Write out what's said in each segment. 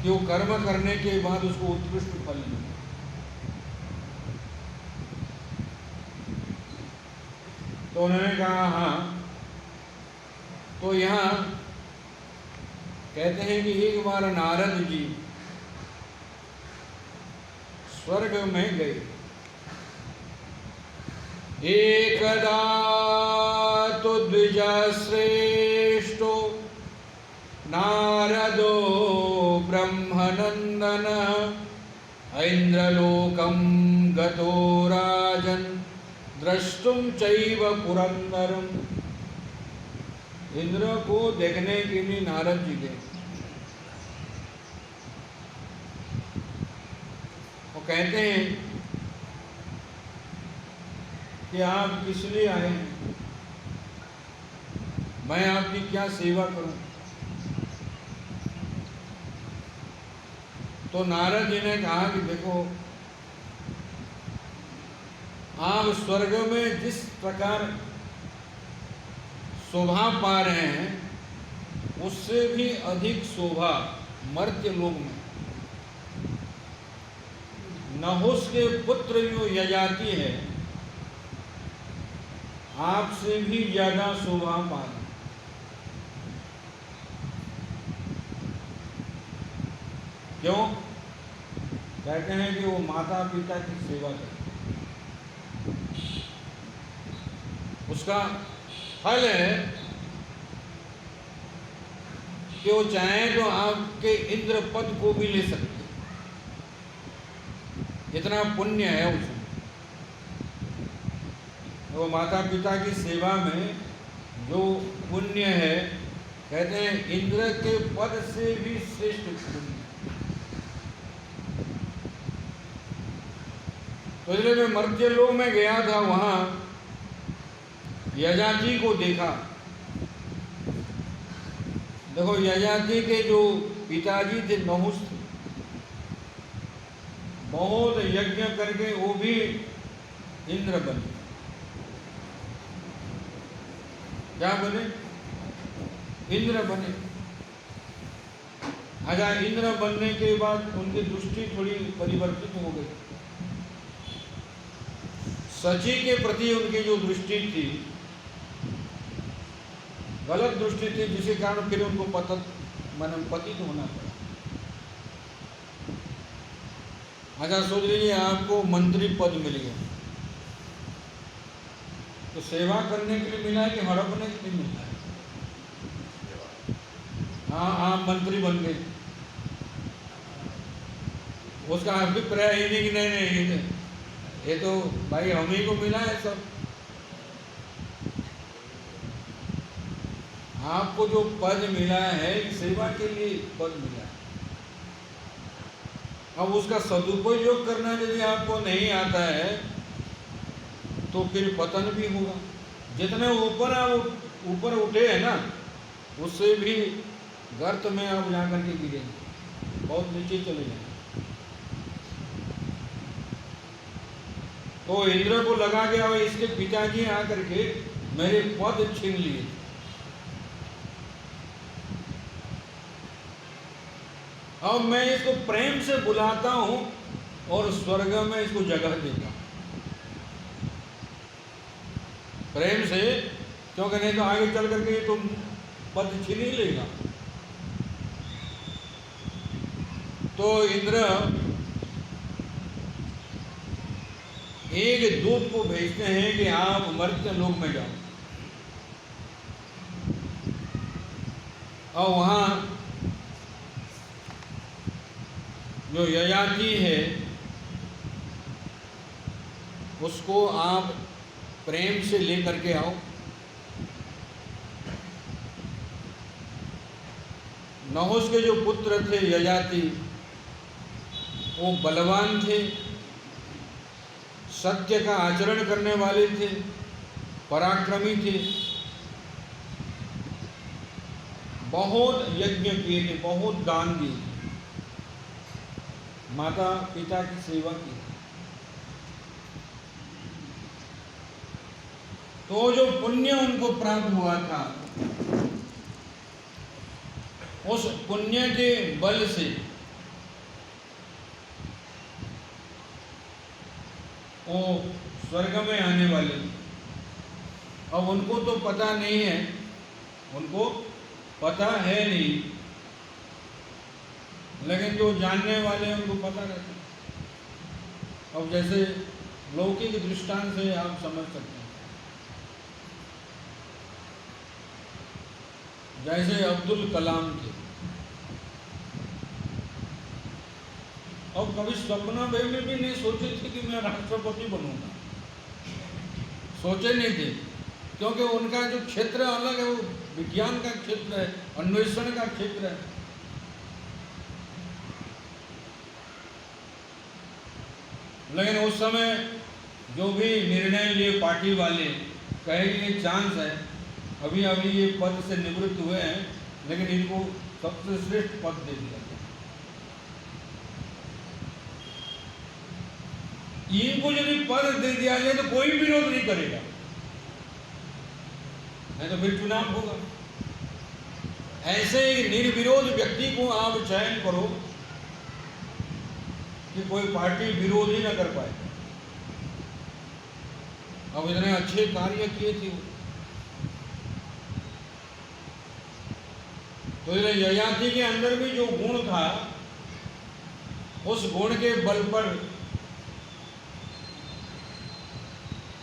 कि वो कर्म करने के बाद उसको उत्कृष्ट फल मिले। तो उन्होंने कहा हाँ। तो यहाँ कहते हैं कि एक बार नारद जी स्वर्ग में गए। एकदा तो द्विजश्रेष्ठो नारदो ब्रह्मनंदन इंद्रलोकं गतो राजन् द्रष्टुम चैव पुरंदरम। इंद्र को देखने के लिए नारद जी गए। वो कहते हैं कि आप किस लिए आए हैं, मैं आपकी क्या सेवा करूं। तो नारद जी ने कहा कि देखो, आप स्वर्ग में जिस प्रकार शोभा पा रहे हैं उससे भी अधिक शोभा मर्त्य लोक में नहुष के पुत्र जो यजाति है आपसे भी ज्यादा शोभा पा रहे। क्यों? कहते हैं कि वो माता पिता की सेवा करते, उसका फल है कि वो चाहे तो आपके इंद्र पद को भी ले सकते, इतना पुण्य है उसमें। वो माता पिता की सेवा में जो पुण्य है, कहते हैं इंद्र के पद से भी श्रेष्ठ पुण्य। तो इसलिए मैं मर्त्य लोक में गया था, वहां यजाति को देखा। देखो, यजाति के जो पिताजी थे नहुष थे, बहुत यज्ञ करके वो भी इंद्र बने। क्या बने? इंद्र बने। अच्छा, इंद्र बनने के बाद उनकी दृष्टि थोड़ी परिवर्तित हो गई। सची के प्रति उनकी जो दृष्टि थी गलत दृष्टि थी, जिसके कारण फिर उनको पतित होना पड़ा। अच्छा, सोच लीजिए आपको मंत्री पद मिल गया, तो सेवा करने के लिए मिला है कि हड़पने के लिए मिला है? हाँ, आप मंत्री बन गए, उसका अभिप्राय ही नहीं कि नहीं ये तो भाई हम ही को मिला है सब। आपको जो पद मिला है सेवा के लिए पद मिला है। अब उसका सदुपयोग करना यदि आपको नहीं आता है तो फिर पतन भी होगा। जितने ऊपर आप ऊपर उठे हैं ना, उससे भी गर्त में आप जाकर के गिरेंगे, बहुत नीचे चले जाएंगे। तो इंद्र को लगा गया इसके पिताजी आकर के मेरे पद छीन लिए। अब मैं इसको प्रेम से बुलाता हूं और स्वर्ग में इसको जगह देता हूं प्रेम से, क्योंकि नहीं तो आगे चल करके तुम पद छीन ही लेगा। तो इंद्र एक दूत को भेजते हैं कि आप मर्त्य लोक में जाओ और वहां जो यजाति है उसको आप प्रेम से लेकर के आओ। नहुष के जो पुत्र थे यजाति, वो बलवान थे, सत्य का आचरण करने वाले थे, पराक्रमी थे, बहुत यज्ञ किए थे, बहुत दान दिए, माता पिता की सेवा की। तो जो पुण्य उनको प्राप्त हुआ था, उस पुण्य के बल से वो स्वर्ग में आने वाले। अब उनको तो पता नहीं है, उनको पता है नहीं, लेकिन जो जानने वाले हैं उनको पता रहता है। अब जैसे लौकिक दृष्टांत से आप समझ सकते हैं, जैसे अब्दुल कलाम थे। अब कभी सपना में भी नहीं सोचे थे कि मैं राष्ट्रपति बनूंगा, सोचे नहीं थे, क्योंकि उनका जो क्षेत्र अलग है, वो विज्ञान का क्षेत्र है, अन्वेषण का क्षेत्र है। लेकिन उस समय जो भी निर्णय लिए पार्टी वाले, कहे ये चांस है, अभी अभी ये पद से निवृत्त हुए हैं, लेकिन इनको सबसे श्रेष्ठ पद दे दिया। इनको यदि पद दे दिया जाए तो कोई विरोध नहीं करेगा, नहीं तो फिर चुनाव होगा। ऐसे निर्विरोध व्यक्ति को आप चयन करो कि कोई पार्टी विरोध ही न कर पाए। अब इतने अच्छे कार्य किए थे वो। तो ययाति के अंदर भी जो गुण था, उस गुण के बल पर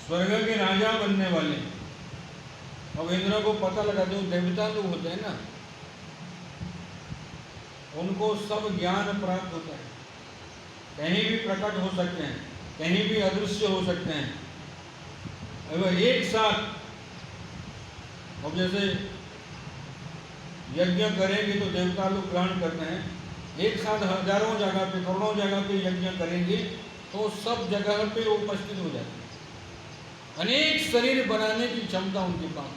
स्वर्ग के राजा बनने वाले। अब इंद्र को पता लगा, जो देवता लोग होते हैं ना, उनको सब ज्ञान प्राप्त होता है, कहीं भी प्रकट हो सकते हैं, कहीं भी अदृश्य हो सकते हैं। अगर एक साथ, अब जैसे यज्ञ करेंगे तो देवता लोग ग्रहण करते हैं, एक साथ हजारों जगह पे, करोड़ों जगह पे यज्ञ करेंगे तो सब जगह पे उपस्थित हो जाते हैं। अनेक शरीर बनाने की क्षमता उनके पास,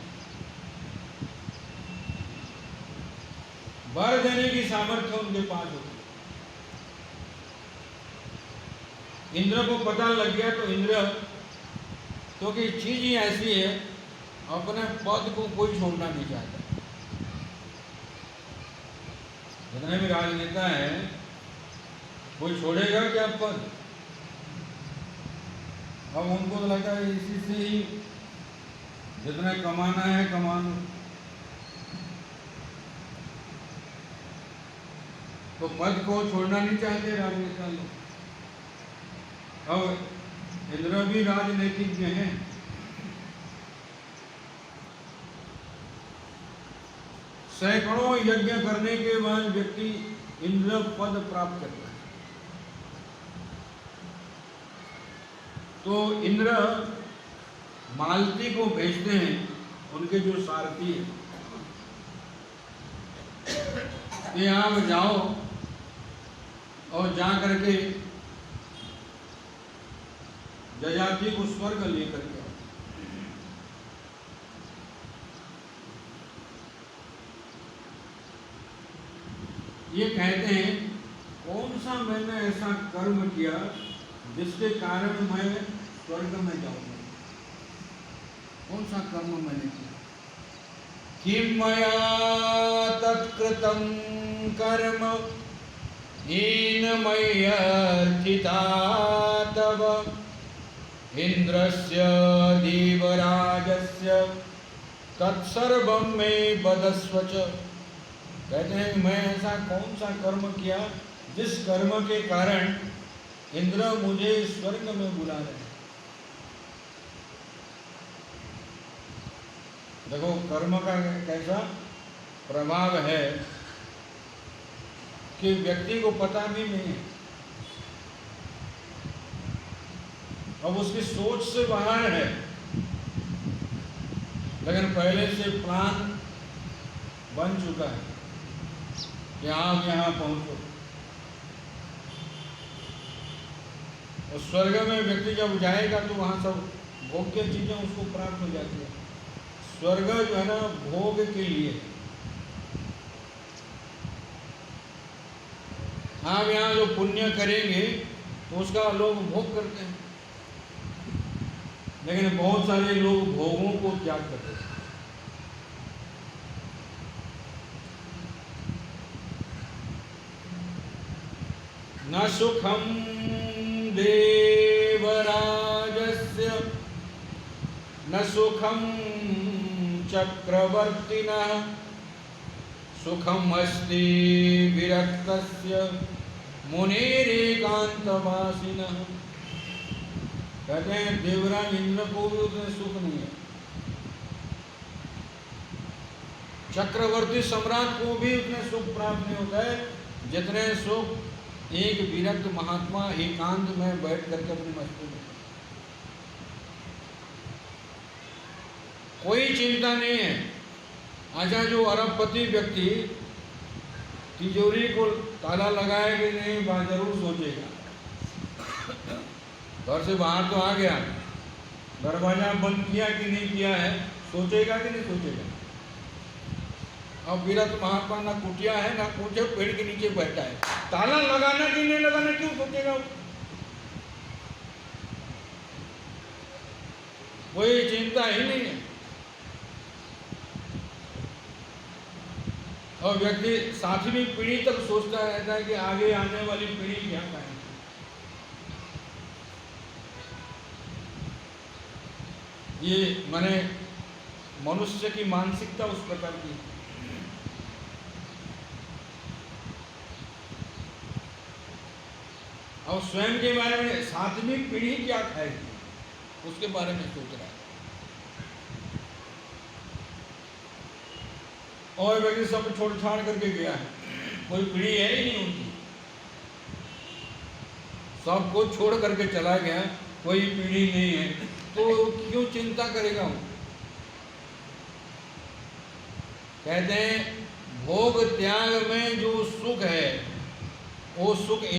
वर देने की सामर्थ्य उनके पास होती है। इंद्र को पता लग गया तो इंद्र, क्योंकि चीज ही ऐसी है, अपने पद को कोई छोड़ना नहीं चाहता। जितने भी राजनेता है, कोई छोड़ेगा क्या पद? अब उनको तो लगता है इसी से ही जितना कमाना है कमा लो। तो पद को छोड़ना नहीं चाहते राजनेता लोग। अब इंद्र भी राजनीतिज्ञ हैं। सैकड़ों यज्ञ करने के बाद व्यक्ति इंद्र पद प्राप्त करता है। तो इंद्र मालती को भेजते हैं, उनके जो सारथी है, कि आप जाओ और जा करके ययाति को स्वर्ग लेकर के आओ। ये कहते हैं, कौन सा मैंने ऐसा कर्म किया जिसके कारण मैं स्वर्ग में जाऊंगा? कौन सा कर्म मैंने किया? किम मया तत्कृतं कर्म येन मय्यर्थिता तव इंद्रस्य देवराजस्य तत्सर्वं मे वदस्व च। कहते हैं मैं ऐसा कौन सा कर्म किया जिस कर्म के कारण इंद्र मुझे स्वर्ग में बुला रहे हैं? देखो कर्म का कैसा प्रभाव है कि व्यक्ति को पता भी नहीं है, अब उसकी सोच से बाहर है, लेकिन पहले से प्लान बन चुका है कि आप यहाँ पहुंचो। और स्वर्ग में व्यक्ति जब जाएगा तो वहाँ सब भोग्य चीजें उसको प्राप्त हो जाती है। स्वर्ग जो है ना, भोग के लिए। आप यहाँ जो पुण्य करेंगे तो उसका लोग भोग करते हैं, लेकिन बहुत सारे लोग भोगों को त्याग करते हैं। न सुखम देवराजस्य न सुखम चक्रवर्तिनः सुखम अस्ति विरक्तस्य मुनिरेकांतवासिनः। कहते हैं देवराज इंद्र को भी उतने सुख नहीं है, चक्रवर्ती सम्राट को भी उतने सुख प्राप्त नहीं होता है जितने सुख एक विरक्त महात्मा एकांत में बैठ करके अपनी मस्ती में। कोई चिंता नहीं है। अच्छा, जो अरबपति व्यक्ति तिजोरी को ताला लगाए कि नहीं, वह जरूर सोचेगा। घर से बाहर तो आ गया, दरवाजा बंद किया कि नहीं किया है, सोचेगा कि नहीं सोचेगा। अब विरक्त महात्मा ना कुटिया है ना कुछ, पेड़ के नीचे बैठा है, ताला लगाना कि नहीं लगाना क्यों सोचेगा? कोई चिंता ही नहीं है। और व्यक्ति 7वीं पीढ़ी तक सोचता रहता है कि आगे आने वाली पीढ़ी क्या करेगी। ये माने मनुष्य की मानसिकता उस प्रकार की। और स्वयं के बारे में 7वीं पीढ़ी क्या खाएगी उसके बारे में सोच रहा है। और व्यक्ति सब छोड़ छाड़ करके गया है, कोई पीढ़ी है ही नहीं उनकी, सबको छोड़ करके चला गया, कोई पीढ़ी नहीं है, तो क्यों चिंता करेगा वो? कहते हैं भोग त्याग में जो सुख है वो सुख